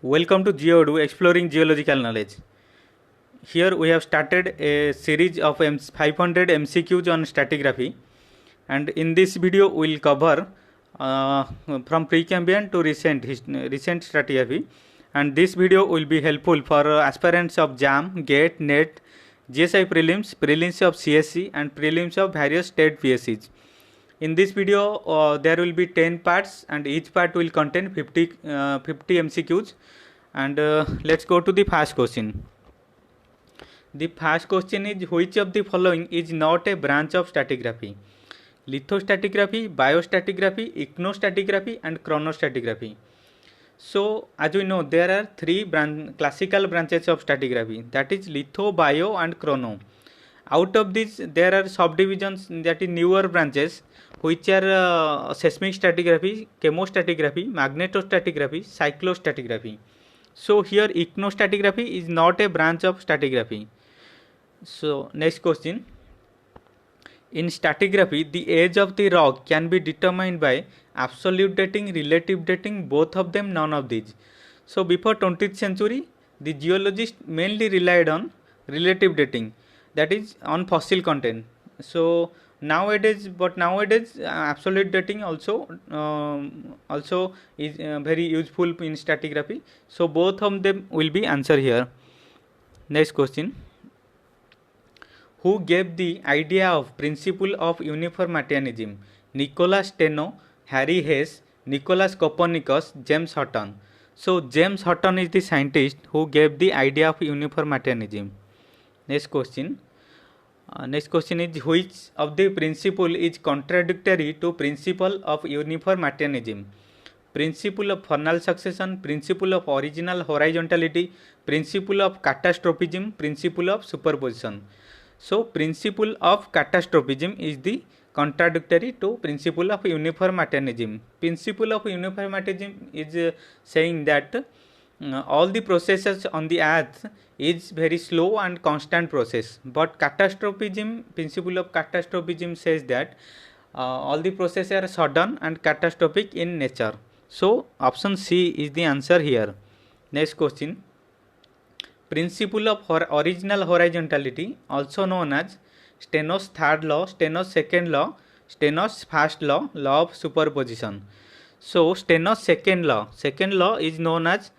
Welcome to GeoDo Exploring Geological Knowledge. Here we have started a series of 500 MCQs on stratigraphy, and in this video we will cover from Precambrian to recent stratigraphy, and this video will be helpful for aspirants of JAM, GATE, NET, GSI prelims of CSC and prelims of various state PSCs. In this video there will be 10 parts and each part will contain 50 MCQs, and let's go to the first question. The first question is, which of the following is not a branch of stratigraphy? Lithostratigraphy, biostratigraphy, ichnostratigraphy and chronostratigraphy. So as we know, there are three classical branches of stratigraphy, that is litho, bio and chrono. Out of these there are subdivisions, that is newer branches, which are seismic stratigraphy, chemostratigraphy, magnetostratigraphy, cyclostratigraphy. So here ichnostratigraphy is not a branch of stratigraphy. So next question. In stratigraphy, the age of the rock can be determined by absolute dating, relative dating, both of them, none of these. So before 20th century, the geologists mainly relied on relative dating, that is on fossil content. So nowadays absolute dating also is very useful in stratigraphy. So both of them will be answer here. Next question. Who gave the idea of principle of uniformitarianism? Nikola Steno, Harry Hess, Nicholas Copernicus, James Hutton. So James Hutton is the scientist who gave the idea of uniformitarianism. Next question. Next question is, which of the principle is contradictory to principle of uniformitarianism? Principle of Fernal succession, principle of original horizontality, principle of catastrophism, principle of superposition. So principle of catastrophism is the contradictory to principle of uniformitarianism. Principle of uniformitarianism is saying that all the processes on the earth is very slow and constant process, but catastrophism, principle of catastrophism says that all the processes are sudden and catastrophic in nature. So option C is the answer here. Next question. Principle of original horizontality, also known as Steno's third law, Steno's second law, Steno's first law, law of superposition. So Steno's second law is known as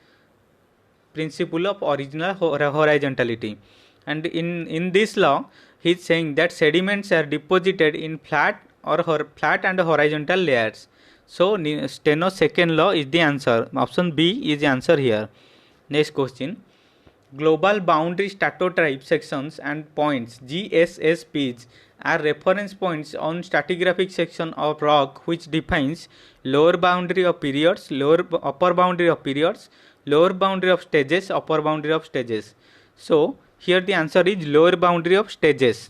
principle of original horizontality, and in this law he is saying that sediments are deposited in flat and horizontal layers. So Steno's second law is the answer. Option B is the answer here. Next question. Global boundary stratotype sections and points, GSSPs, are reference points on stratigraphic section of rock which defines lower boundary of periods, upper boundary of periods, lower boundary of stages, upper boundary of stages. So here the answer is lower boundary of stages.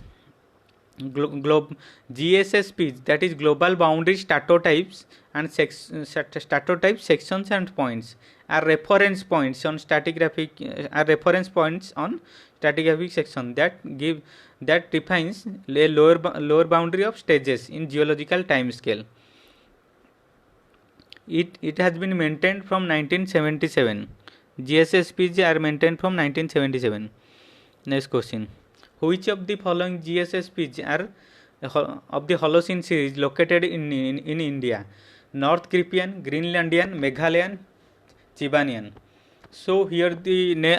GSSPs, that is global boundary stratotypes and stratotype sections and points, are reference points on stratigraphic section that defines a lower boundary of stages in geological time scale. It has been maintained from 1977. GSSPs are maintained from 1977. Next question. Which of the following GSSPs are of the Holocene series located in India? North Cripian, Greenlandian, Meghalayan, Chibanian. So here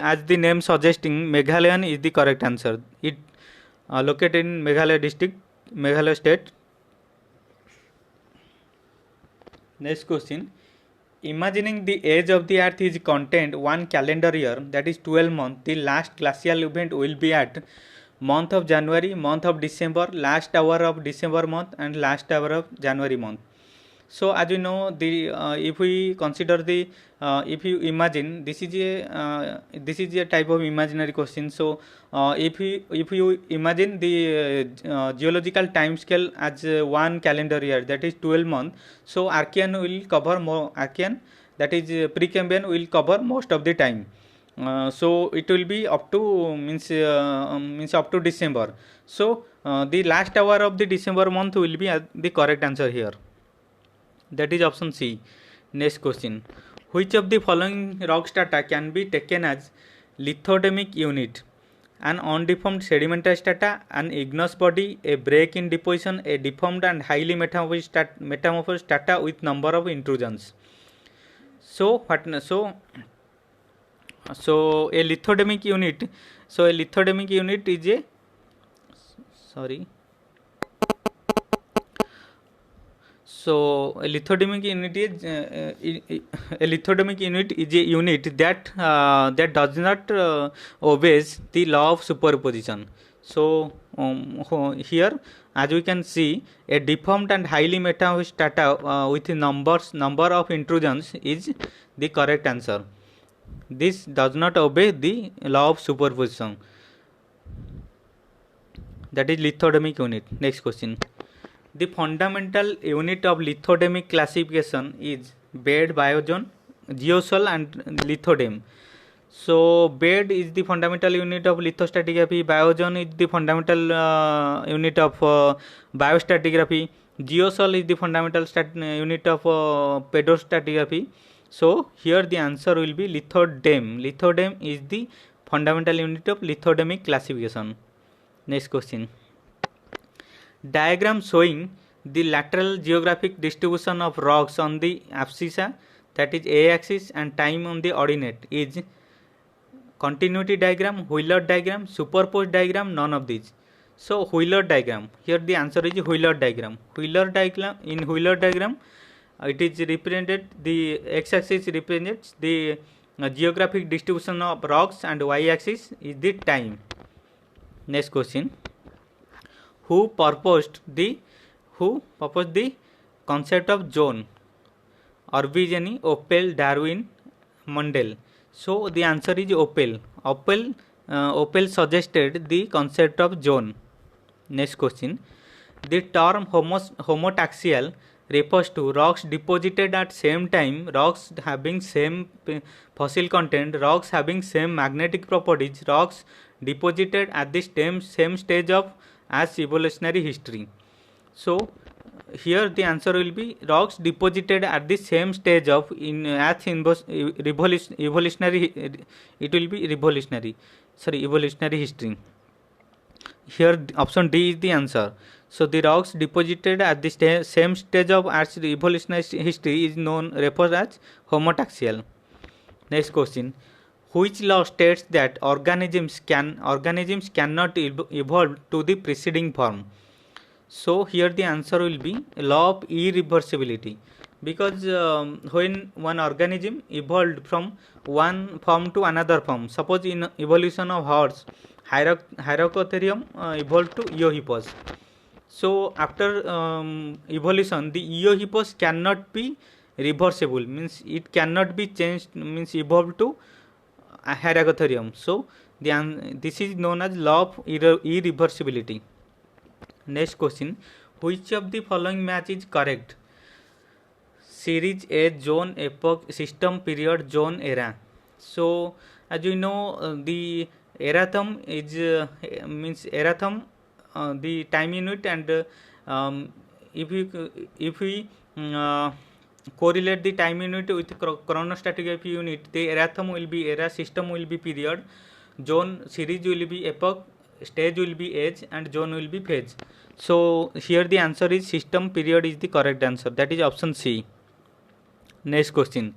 as the name suggesting, Meghalayan is the correct answer. It located in Meghalaya district, Meghalaya state. Next question. Imagining the age of the earth is contained one calendar year, that is 12 months, the last glacial event will be at month of January, month of December, last hour of December month and last hour of January month. So as you know, if we consider if you imagine, this is a type of imaginary question. So if you imagine the geological time scale as one calendar year, that is 12 months. So Archean will cover more. Archean, that is Precambrian, will cover most of the time. So it will be up to means up to December. So the last hour of the December month will be the correct answer here. That is option C. Next question. Which of the following rock strata can be taken as lithodermic unit? An undeformed sedimentary strata, an igneous body, a break in deposition, a deformed and highly metamorphosed strata with number of intrusions. So a lithodermic unit. So a lithodermic unit is a sorry. So a lithodermic unit is a unit that that does not obeys the law of superposition. So here, as we can see, a deformed and highly metamorphosed strata with number of intrusions is the correct answer. This does not obey the law of superposition. That is lithodermic unit. Next question. The fundamental unit of lithodermic classification is bed, biozone, geosol and lithodem. So bed is the fundamental unit of lithostratigraphy, biozone is the fundamental unit of biostratigraphy, geosol is the fundamental unit of pedostratigraphy. So here the answer will be lithodem. Lithodem is the fundamental unit of lithodermic classification. Next question. Diagram showing the lateral geographic distribution of rocks on the abscissa, that is a-axis, and time on the ordinate is continuity diagram, Wheeler diagram, superposed diagram, none of these. So Wheeler diagram, here the answer is Wheeler diagram. In Wheeler diagram it is represented, the x-axis represents the geographic distribution of rocks and y-axis is the time. Next question. Who proposed the concept of zone? Orbigeny, Opel, Darwin, Mundell. So the answer is Opel. Opel suggested the concept of zone. Next question. The term homotaxial refers to rocks deposited at same time, rocks having same fossil content, rocks having same magnetic properties, rocks deposited at the same stage of as evolutionary history. So here the answer will be rocks deposited at the same stage of evolutionary. It will be evolutionary history. Here option D is the answer. So the rocks deposited at the same stage of Earth's evolutionary history is referred as homotaxial. Next question. Which law states that organisms cannot evolve to the preceding form? So here the answer will be law of irreversibility, because when one organism evolved from one form to another form, suppose in evolution of horse, Hyracotherium evolved to Eohippus. So after evolution, the Eohippus cannot be reversible, means it cannot be changed, means evolved to Hyracotherium. So this is known as law of irreversibility. Next question. Which of the following match is correct? Series, age, zone, epoch, system, period, zone, era. So as you know, the erathum is means erathum, the time unit, and if we correlate the time unit with chronostratigraphy unit, the erathum will be era, system will be period, zone, series will be epoch, stage will be age, and zone will be phase. So here the answer is system, period is the correct answer, that is option C. Next question.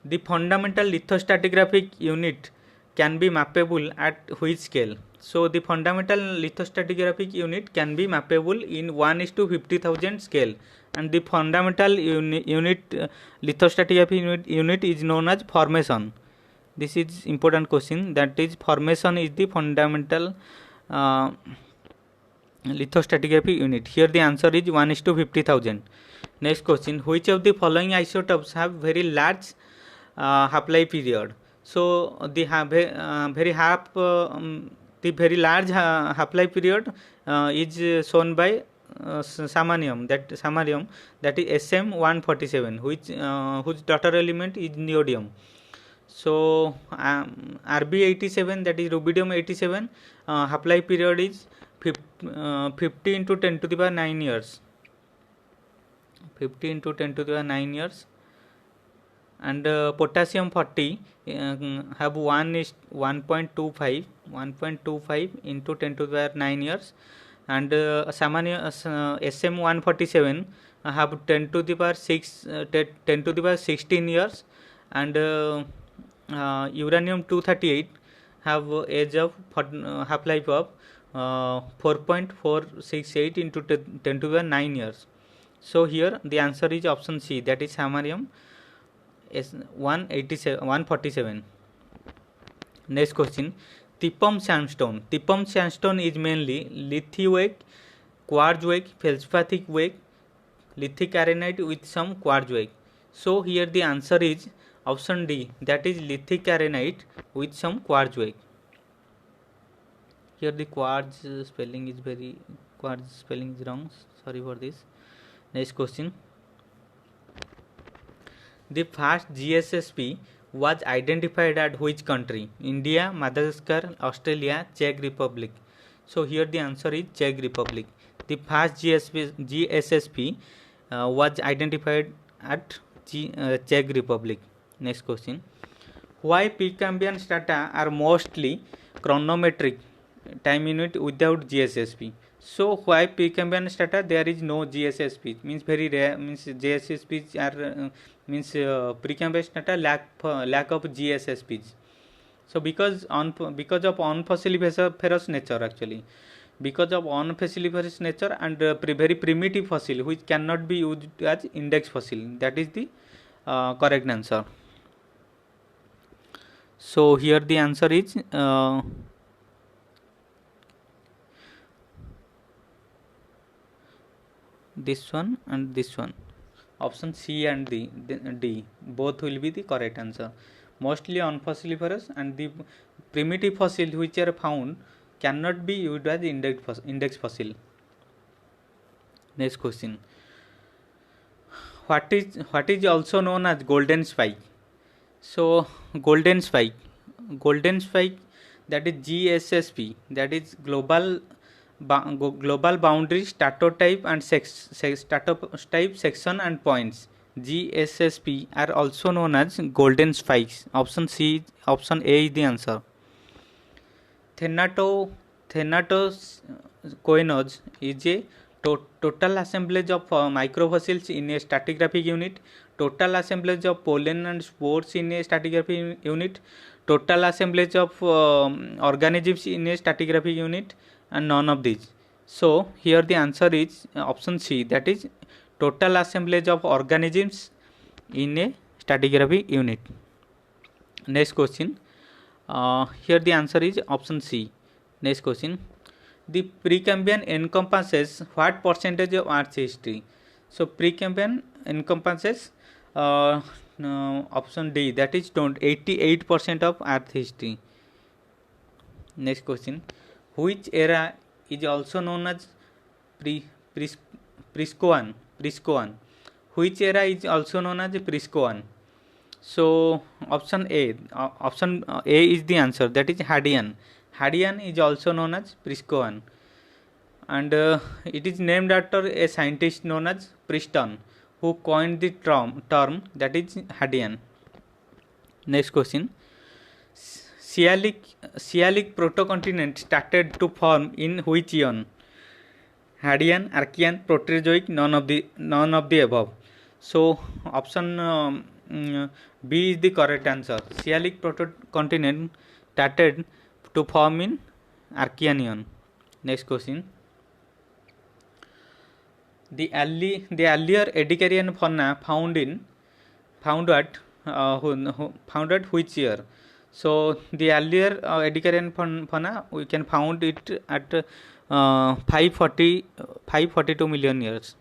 The fundamental lithostratigraphic unit can be mappable at which scale? So the fundamental lithostratigraphic unit can be mappable in 1:50,000 scale, and the fundamental lithostratigraphy unit is known as formation. This is important question, that is formation is the fundamental lithostratigraphy unit. Here the answer is 1:50,000. Next question. Which of the following isotopes have very large half-life period? So the very large half-life period is shown by samarium, that is SM147, whose daughter element is neodymium. So Rb87, that is rubidium 87, half-life period is 50 into 10 to the power 9 years. 50 into 10 to the power 9 years. and potassium 40 have 1 is 1.25 into 10 to the power 9 years, and SM 147 have 10 to the power 6 10 to the power 16 years, and uranium 238 have age of half life of 4.468 into 10 to the 9 years. So here the answer is option C, that is samarium is 147. Next question, Tipum sandstone. Tipum sandstone is mainly lithic, quartz-wake, feldspathic wake, lithic arenite with some quartz-wake. So here the answer is option D, that is lithic arenite with some quartz-wake. Here the quartz spelling is wrong. Sorry for this. Next question. The first GSSP was identified at which country? India, Madagascar, Australia, Czech Republic. So here the answer is Czech Republic. The first GSSP was identified at Czech Republic. Next question. Why Precambrian strata are mostly chronometric time unit without GSSP? So why Precambrian strata there is no GSSP, means very rare, means GSSPs are Precambrian strata lack of GSSPs. So because of unfossiliferous nature, actually because of unfossiliferous nature and very primitive fossil which cannot be used as index fossil, that is the correct answer. So here the answer is this one and this one, option C and D both will be the correct answer. Mostly unfossiliferous and the primitive fossil which are found cannot be used as index fossil. Next question. What is also known as golden spike? So golden spike, that is GSSP, that is global boundary stratotype and stratotype section and points. GSSP are also known as golden spikes. Option A is the answer. Thanatocoenoes is a total assemblage of microfossils in a stratigraphic unit, total assemblage of pollen and spores in a stratigraphic unit, total assemblage of organisms in a stratigraphic unit, and none of these. So here the answer is option C, that is total assemblage of organisms in a stratigraphic unit. Next question. Here the answer is option C. Next question. The Precambrian encompasses what percentage of Earth's history? So Precambrian encompasses option D, that is 88% of Earth history. Next question. Which era is also known as Priscoan? Which era is also known as Priscoan? So option A is the answer, that is Hadean. Hadean is also known as Priscoan, and it is named after a scientist known as Priston, who coined the term that is Hadean. Next question. Sialic protocontinent started to form in which eon? Hadean, Archean, Proterozoic, none of the above. So option B is the correct answer. Sialic protocontinent started to form in Archean eon. Next question. The earlier Ediacaran fauna found at which year? So the earlier Ediacaran fauna we can found it at 542 million years.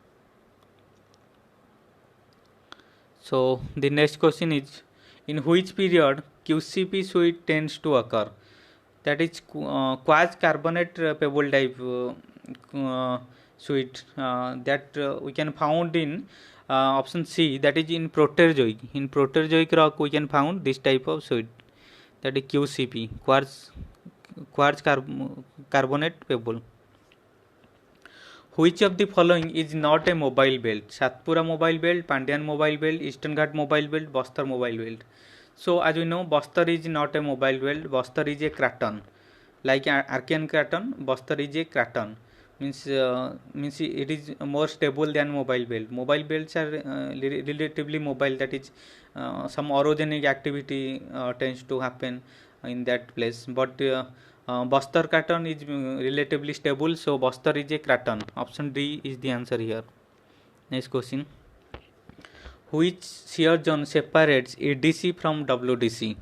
So the next question is, in which period QCP suite tends to occur? That is quartz carbonate pebble type suite that we can found in option C, that is in Proterozoic. In Proterozoic rock we can found this type of suite, that is QCP, quartz carbonate pebble. Which of the following is not a mobile belt? Satpura mobile belt, Pandian mobile belt, Eastern Ghat mobile belt, Bastar mobile belt. So as we know, Bastar is not a mobile belt. Bastar is a craton. Like Archean craton, Bastar is a craton. Means it is more stable than mobile belt. Mobile belts are relatively mobile. That is, some orogenic activity tends to happen in that place. But Bastar craton is relatively stable, so Bastar is a craton. Option D is the answer here. Next question. Which shear zone separates EDC from WDC?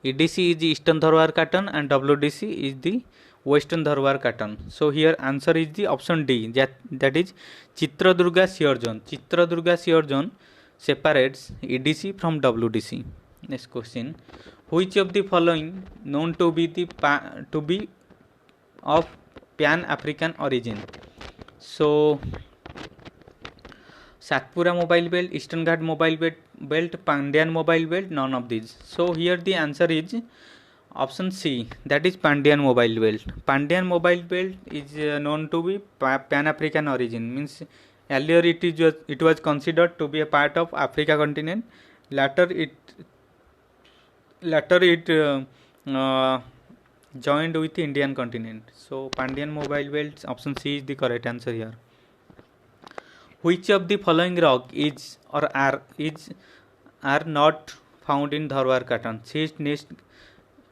EDC is the Eastern Dharwar Craton and WDC is the Western Dharwar Craton. So here answer is the option D, that is Chitradurga shear zone. Chitradurga shear zone separates EDC from WDC. Next question. Which of the following known to be of Pan African origin? So Satpura mobile belt, Eastern Ghat mobile belt, Pandian mobile belt, none of these. So here the answer is option C, that is Pandian mobile belt. Pandian mobile belt is known to be Pan African origin. Means earlier it was considered to be a part of Africa continent. Later it joined with the Indian continent. So Pandian mobile belt, option C is the correct answer here. Which of the following rock is or are not found in Dharwar Craton? Schist, gneiss,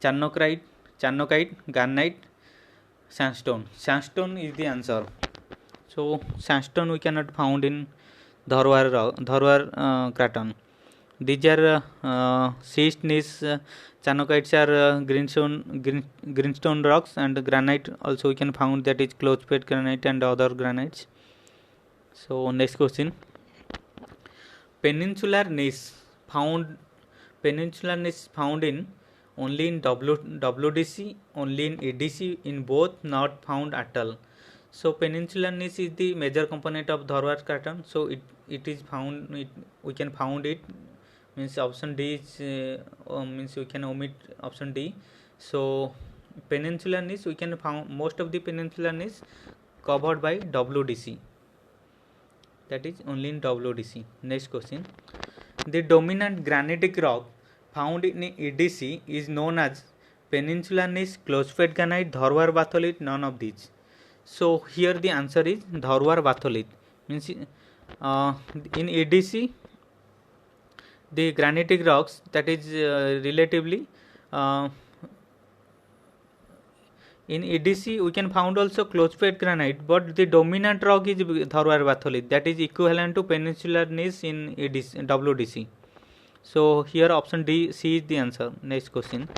charnocite, garnite, sandstone. Sandstone is the answer. So sandstone we cannot found in Dharwar Craton. These are schist, gneiss, charnokites are greenstone rocks, and granite also we can found, that is close bed granite and other granites. So next question. Peninsular gneiss found in only in WDC, only in EDC, in both, not found at all. So peninsular gneiss is the major component of Dharwar Craton. So it is found. We can found it. Means option D is means we can omit option D. So peninsular gneiss we can found, most of the peninsular gneiss covered by WDC. That is only in WDC. Next question. The dominant granitic rock found in EDC is known as peninsular gneiss, close-fed granite, Dharwar batholith, none of these. So here the answer is Dharwar batholith. Means in EDC the granitic rocks, that is relatively in EDC we can found also close-fed granite, but the dominant rock is Dharwar batholith, that is equivalent to peninsular gneiss in EDC, WDC. So here option D, C is the answer. Next question.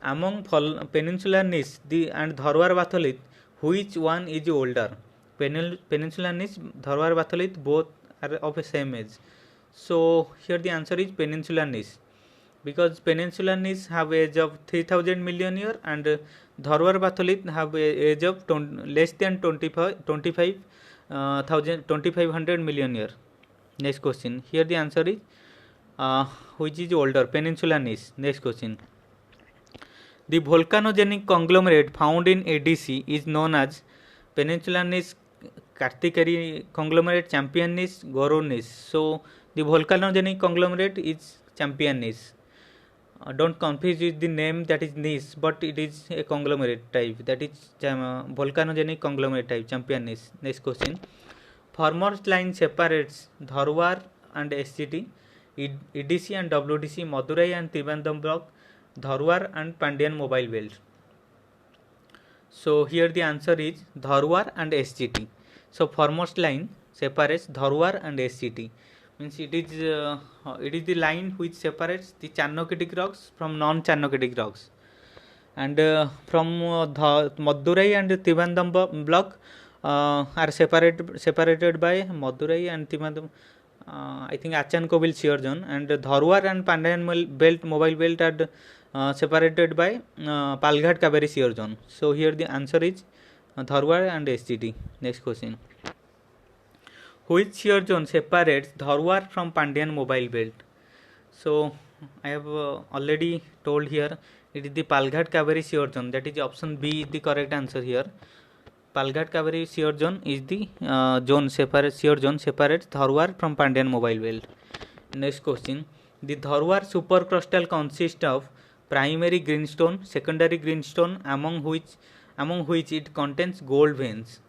Among peninsular gneiss and Dharwar batholith, which one is older? Peninsular gneiss, Dharwar batholith, both are of the same age. So here the answer is peninsular gneiss, because peninsular gneiss have age of 3000 million year and Dharwar batholith have age of less than 2500 million year. Next question. Here the answer is which is older, peninsular gneiss. Next question. The volcanogenic conglomerate found in EDC is known as peninsular gneiss, Kartikari conglomerate, Champion gneiss, Goro gneiss. So the volcanogenic conglomerate is Champion gneiss. Don't confuse with the name, that is gneiss, but it is a conglomerate type, that is volcanogenic conglomerate type, Champion gneiss. Next question. Foremost line separates Dharwar and SCT, EDC and WDC, Madurai and Trivandrum block, Dharwar and Pandian mobile belt. So here the answer is Dharwar and SCT. So foremost line separates Dharwar and SCT. Means it is the line which separates the Charnokitic rocks from non-Charnokitic rocks, and from Madurai and Trivandrum block are separated by Madurai and Trivandrum, I think Achan-Kobil shear zone, and Dharwar and Pandian belt mobile belt are separated by Palghat Kaveri shear zone. So here the answer is Dharwar and SCT. Next question. Which shear zone separates Dharwar from Pandian mobile belt? So I have already told here, it is the Palghat Kaveri shear zone, that is option B is the correct answer here. Palghat Kaveri shear zone is the shear zone separates Dharwar from Pandian mobile belt. Next question. The Dharwar supercrustal consists of primary greenstone, secondary greenstone, among which it contains gold veins.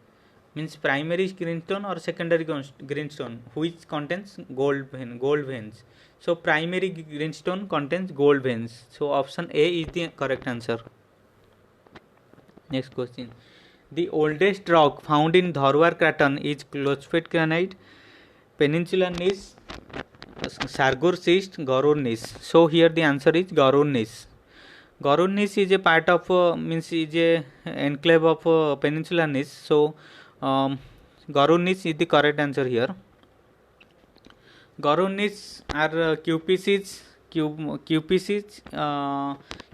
Means primary greenstone or secondary greenstone which contains gold veins. So primary greenstone contains gold veins. So option A is the correct answer. Next question. The oldest rock found in Dharwar Craton is Clochpet granite, Peninsular Gneiss, Sargur schist, Garur gneiss. So here the answer is Garur gneiss. Garur gneiss is a part of is a enclave of Peninsular Gneiss. So Garur gneiss is the correct answer here. Garur gneiss are QPCs,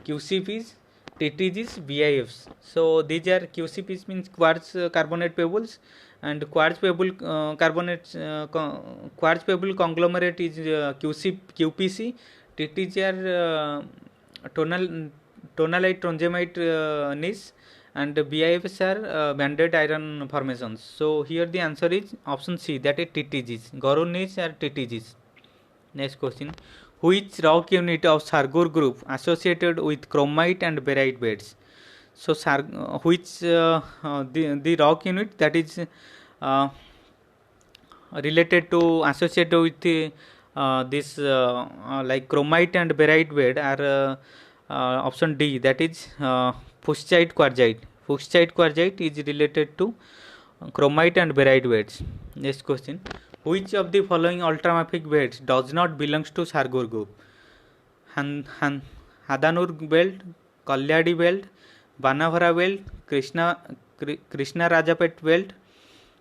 QCPs, TTGs, BIFs. So these are QCPs means quartz carbonate pebbles, and quartz pebble quartz pebble conglomerate is QPC. TTG are tonalite tronzemite gneiss, and BIFs are banded iron formations. So here the answer is option C, that is TTGs. Garur gneiss are TTGs. Next question. Which rock unit of Sargur group associated with chromite and barite beds? So the rock unit that is related to associated with this like chromite and barite bed are option D, that is fuchsite quartzite. Fuchsite quartzite is related to chromite and barite beds. Next question. Which of the following ultramafic beds does not belongs to Sargur group? Hadanur belt, Kalyadi belt, Banavara belt, Krishna Rajapet belt,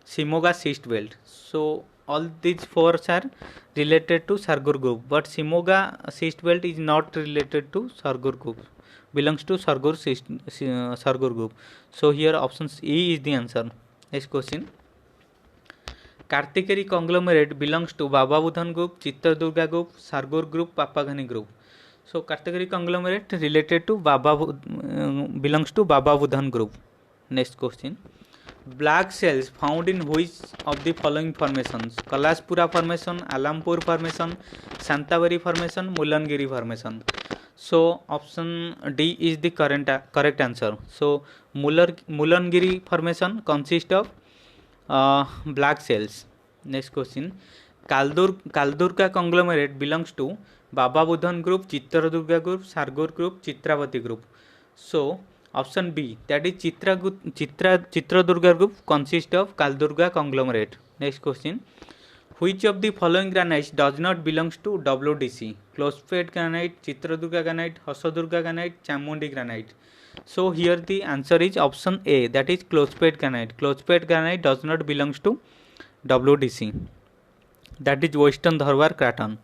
Shimoga schist belt. So all these four are related to Sargur group, but Shimoga schist belt is not related to Sargur group, belongs to Sargur group. So here option E is the answer. Next question. Kartikeri conglomerate belongs to Baba Budhan group, Chitradurga group, Sargur group, Papaghani group. So Kartikeri conglomerate related to belongs to Baba Budhan group. Next question. Black cells found in which of the following formations? Kalaspura formation, Alampur formation, Santabari formation, Mulangiri formation. So option D is the correct answer. So Mulangiri formation consists of black cells. Next question. Kaldurga conglomerate belongs to Baba Budhan group, Chitradurga group, Sargur group, Chitravati group. So option B, that is Chitradurga group consists of Kaldurga conglomerate. Next question. Which of the following granites does not belongs to WDC? Clochpet granite, Chitradurga granite, Hasadurga granite, Chamundi granite. So here the answer is option A, that is Clochpet granite. Clochpet granite does not belongs to WDC, that is Western Dharwar Craton.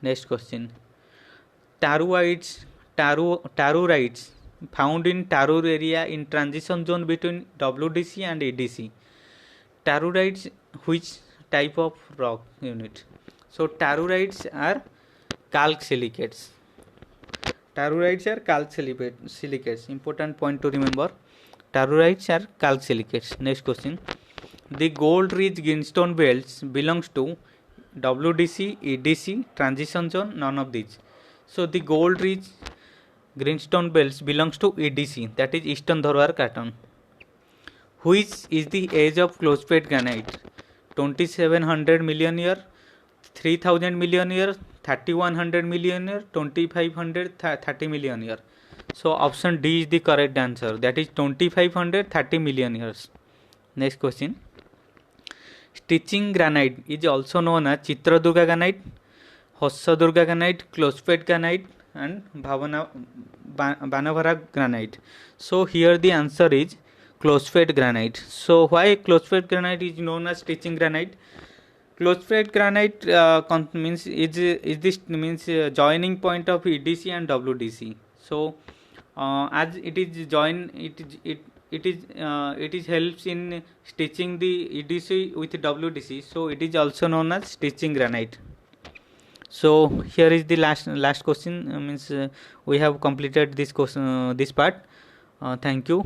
Next question. Tellurites found in Tarur area in transition zone between WDC and EDC. Tellurites, which type of rock unit? So tellurites are calc silicates. Tellurites are calc silicates. Important point to remember. Tellurites are calc silicates. Next question. The gold rich greenstone belts belongs to WDC, EDC, transition zone, none of these. So the gold rich greenstone belts belongs to EDC, that is Eastern Dharwar Craton. Which is the age of Clochpet granite? 2700 million year, 3000 million year, 3100 million year, 2530 million year. So option D is the correct answer, that is 2530 million years. Next question. Stitching granite is also known as Chitradurga granite, Hasadurga granite, Clochpet granite, and Banavara granite. So here the answer is Clochpet granite. So why Clochpet granite is known as stitching granite? Clochpet granite means joining point of EDC and WDC. So as it is it is helps in stitching the EDC with WDC. So it is also known as stitching granite. So here is the last question. We have completed this question, this part. Thank you.